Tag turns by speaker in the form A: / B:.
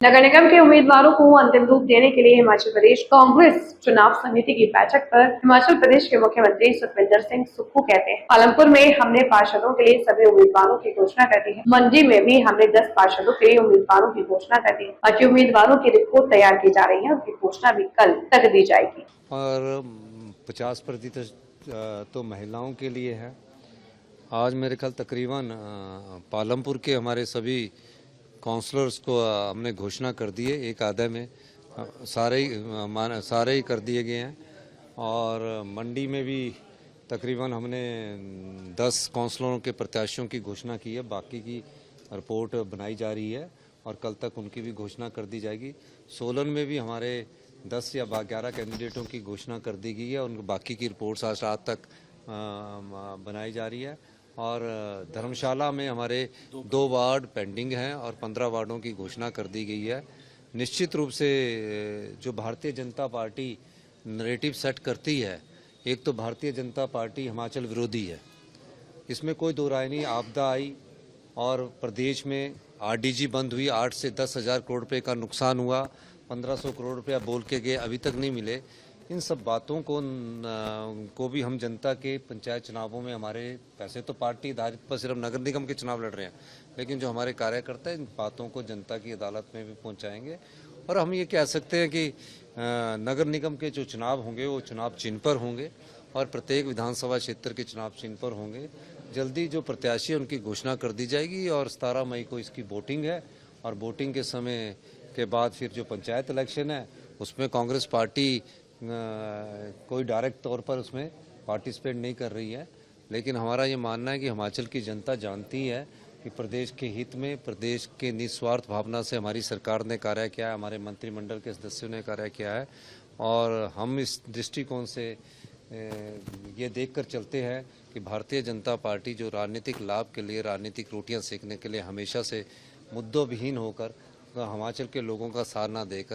A: नगर निगम के उम्मीदवारों को अंतिम रूप देने के लिए हिमाचल प्रदेश कांग्रेस चुनाव समिति की बैठक पर हिमाचल प्रदेश के मुख्यमंत्री सुखविंदर सिंह सुक्खू कहते हैं, पालमपुर में हमने पार्षदों के लिए सभी उम्मीदवारों की घोषणा कर दी है। मंडी में भी हमने 10 पार्षदों के लिए उम्मीदवारों की घोषणा कर दी है। बाकी उम्मीदवारों की रिपोर्ट तैयार की जा रही है, उनकी घोषणा भी कल तक दी जाएगी।
B: और 50% तो महिलाओं के लिए है। आज मेरे ख्याल तकरीबन पालमपुर के हमारे सभी काउंसलर्स को हमने घोषणा कर दी है। एक आधे में सारे ही कर दिए गए हैं। और मंडी में भी तकरीबन हमने 10 काउंसलरों के प्रत्याशियों की घोषणा की है। बाकी की रिपोर्ट बनाई जा रही है और कल तक उनकी भी घोषणा कर दी जाएगी। सोलन में भी हमारे 10 या 11 कैंडिडेटों की घोषणा कर दी गई है। उन बाकी की रिपोर्ट्स आज रात तक बनाई जा रही है। और धर्मशाला में हमारे 2 वार्ड पेंडिंग हैं और 15 वार्डों की घोषणा कर दी गई है। निश्चित रूप से जो Bharatiya Janata party narrative set करती है, एक तो भारतीय जनता पार्टी हिमाचल विरोधी है, इसमें कोई दो राय नहीं। आपदा आई और प्रदेश में आरडीजी बंद हुई, 8 से 10 हज़ार करोड़ रुपये का नुकसान हुआ, 1500 करोड़ रुपया बोल के गए, अभी तक नहीं मिले। इन सब बातों को भी हम जनता के पंचायत चुनावों में हमारे पैसे तो पार्टी आधारित पर सिर्फ नगर निगम के चुनाव लड़ रहे हैं, लेकिन जो हमारे कार्यकर्ता इन बातों को जनता की अदालत में भी पहुंचाएंगे। और हम ये कह सकते हैं कि नगर निगम के जो चुनाव होंगे वो चुनाव चिन्ह पर होंगे और प्रत्येक विधानसभा क्षेत्र के चुनाव चिन्ह पर होंगे। जल्दी जो प्रत्याशी है उनकी घोषणा कर दी जाएगी और 17 मई को इसकी वोटिंग है। और वोटिंग के समय के बाद फिर जो पंचायत इलेक्शन है उसमें कांग्रेस पार्टी कोई डायरेक्ट तौर पर उसमें पार्टिसिपेट नहीं कर रही है, लेकिन हमारा ये मानना है कि हिमाचल की जनता जानती है कि प्रदेश के हित में, प्रदेश के निस्वार्थ भावना से हमारी सरकार ने कार्य किया है, हमारे मंत्रिमंडल के सदस्यों ने कार्य किया है। और हम इस दृष्टिकोण से ये देखकर चलते हैं कि भारतीय जनता पार्टी जो राजनीतिक लाभ के लिए, राजनीतिक रोटियां सेकने के लिए हमेशा से मुद्दों विहीन होकर हिमाचल के लोगों का साथ ना देकर